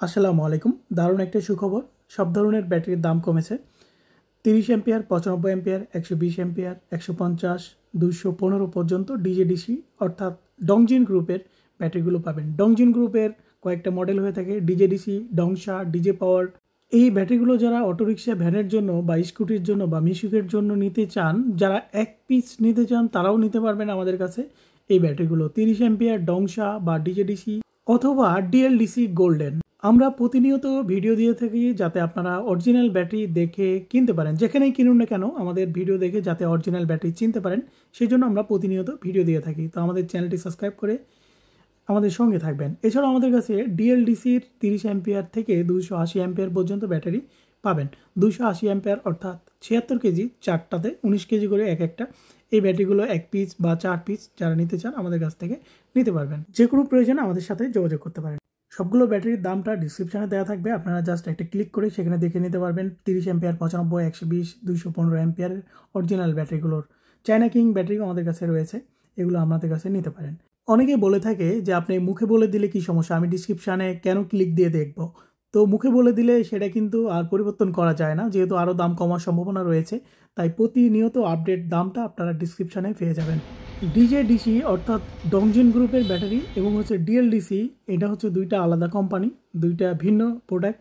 আসসালামু আলাইকুম। দারুণ একটা সুখবর, সব ধরনের ব্যাটারির দাম কমেছে। 30 এম্পিয়ার, 95 এম্পিয়ার, 120 এম্পিয়ার, 150, 215 পর্যন্ত ডিজেডিসি অর্থাৎ ডংজিন গ্রুপের ব্যাটারিগুলো পাবেন। ডংজিন গ্রুপের কয়েকটা মডেল হয়ে থাকে, ডিজেডিসি, ডংসা, ডিজে পাওয়ার। এই ব্যাটারিগুলো যারা অটোরিকশা, ভ্যানের জন্য বা স্কুটির জন্য বা মিশুকের জন্য নিতে চান, যারা এক পিস নিতে চান তারাও নিতে পারবেন আমাদের কাছে এই ব্যাটারিগুলো। 30 এম্পিয়ার ডংসা বা ডিজেডিসি অথবা ডিএলডিসি গোল্ডেন। আমরা প্রতিনিয়ত ভিডিও দিয়ে থাকি যাতে আপনারা অরিজিনাল ব্যাটারি দেখে কিনতে পারেন। যেখানেই কিনুন না কেন আমাদের ভিডিও দেখে যাতে অরিজিনাল ব্যাটারি চিনতে পারেন, সেই জন্য আমরা প্রতিনিয়ত ভিডিও দিয়ে থাকি। তো আমাদের চ্যানেলটি সাবস্ক্রাইব করে আমাদের সঙ্গে থাকবেন। এছাড়াও আমাদের কাছে ডিএলডিসির 30 অ্যাম্পিয়ার থেকে 280 অ্যাম্পিয়ার পর্যন্ত ব্যাটারি পাবেন। 280 অ্যাম্পিয়ার অর্থাৎ 76 কেজি, চারটাতে 19 কেজি করে এক একটা। এই ব্যাটারিগুলো 1 পিস বা 4 পিস যারা নিতে চান আমাদের কাছ থেকে নিতে পারবেন। যে কোনো প্রয়োজনে আমাদের সাথে যোগাযোগ করতে পারেন। সবগুলো ব্যাটারির দামটা ডিসক্রিপশানে দেওয়া থাকবে, আপনারা জাস্ট একটা ক্লিক করে সেখানে দেখে নিতে পারবেন। 30 অ্যাম্পিয়ার, 95, 120, 215 অ্যাম্পিয়ার অরিজিনাল ব্যাটারিগুলোর। চায়না কিং ব্যাটারিও আমাদের কাছে রয়েছে, এগুলো আমাদের কাছে নিতে পারেন। অনেকেই বলে থাকে যে আপনি মুখে বলে দিলে কি সমস্যা, আমি ডিসক্রিপশানে কেন ক্লিক দিয়ে দেখব। তো মুখে বলে দিলে সেটা কিন্তু আর পরিবর্তন করা যায় না, যেহেতু আরও দাম কমার সম্ভাবনা রয়েছে। তাই প্রতিনিয়ত আপডেট দামটা আপনারা ডিসক্রিপশানে পেয়ে যাবেন। ডিজেডিসি অর্থাৎ ডংজিন গ্রুপের ব্যাটারি এবং ডিএলডিসি, এটা হচ্ছে দুইটা আলাদা কোম্পানি, দুইটা ভিন্ন প্রোডাক্ট।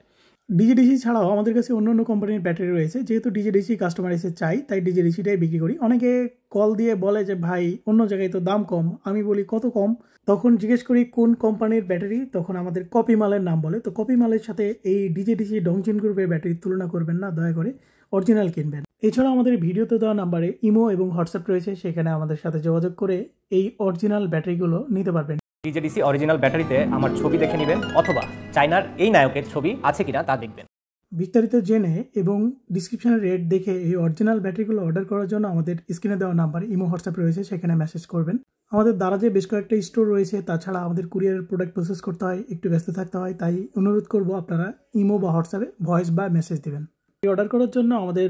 ডিজেডিসি ছাড়াও আমাদের কাছে অন্য অন্য কোম্পানির ব্যাটারি রয়েছে। যেহেতু ডিজেডিসি কাস্টমার এসে চাই, তাই ডিজেডিসিটাই বিক্রি করি। অনেকে কল দিয়ে বলে যে ভাই অন্য জায়গায় তো দাম কম, আমি বলি কত কম। তখন জিজ্ঞেস করি কোন কোম্পানির ব্যাটারি, তখন আমাদের কপি মালের নাম বলে। তো কপি মালের সাথে এই ডিজেডিসি ডংজিন গ্রুপের ব্যাটারির তুলনা করবেন না, দয়া করে অরিজিনাল কিনবেন। এছাড়াও আমাদের ভিডিওতে দেওয়া নাম্বারে ইমো এবং হোয়াটসঅ্যাপ রয়েছে, সেখানে আমাদের সাথে যোগাযোগ করে এই অরিজিনাল ব্যাটারিগুলো নিতে পারবেন। ডিজেডিসি অরিজিনাল ব্যাটারিতে আমার ছবি দেখে নেবেন অথবা চায়নার এই নায়কের ছবি আছে কিনা তা দেখবেন। বিস্তারিত জেনে এবং ডিসক্রিপশনের রেট দেখে এই অরিজিনাল ব্যাটারিগুলো অর্ডার করার জন্য আমাদের স্ক্রিনে দেওয়া নাম্বার ইমো হোয়াটসঅ্যাপ রয়েছে, সেখানে মেসেজ করবেন। আমাদের দারাজে বেশ কয়েকটা স্টোর রয়েছে, তাছাড়া আমাদের কুরিয়ারের প্রোডাক্ট প্রসেস করতে হয়, একটু ব্যস্ত থাকতে হয়। তাই অনুরোধ করব আপনারা ইমো বা হোয়াটসঅ্যাপে ভয়েস বা মেসেজ দেবেন। অর্ডার করার জন্য আমাদের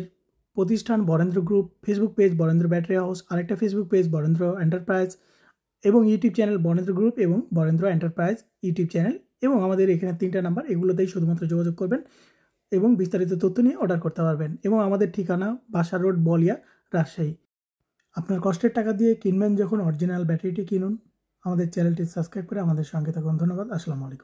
প্রতিষ্ঠান Barendra group, Facebook page Barendra battery house, আরেকটা ফেসবুক পেজ বরেন্দ্র এন্টারপ্রাইজ এবং ইউটিউব চ্যানেল বরেন্দ্র গ্রুপ এবং বরেন্দ্র এন্টারপ্রাইজ ইউটিউব চ্যানেল, এবং আমাদের এখানে 3টা নাম্বার, এগুলোতেই শুধুমাত্র যোগাযোগ করবেন এবং বিস্তারিত তথ্য নিয়ে অর্ডার করতে পারবেন। এবং আমাদের ঠিকানা বাসা রোড, বলিয়া, রাজশাহী। আপনার কষ্টের টাকা দিয়ে কিনবেন যখন, অরিজিনাল ব্যাটারিটি কিনুন। আমাদের চ্যানেলটি সাবস্ক্রাইব করে আমাদের সঙ্গে থাকুন। ধন্যবাদ। আসসালামু আলাইকুম।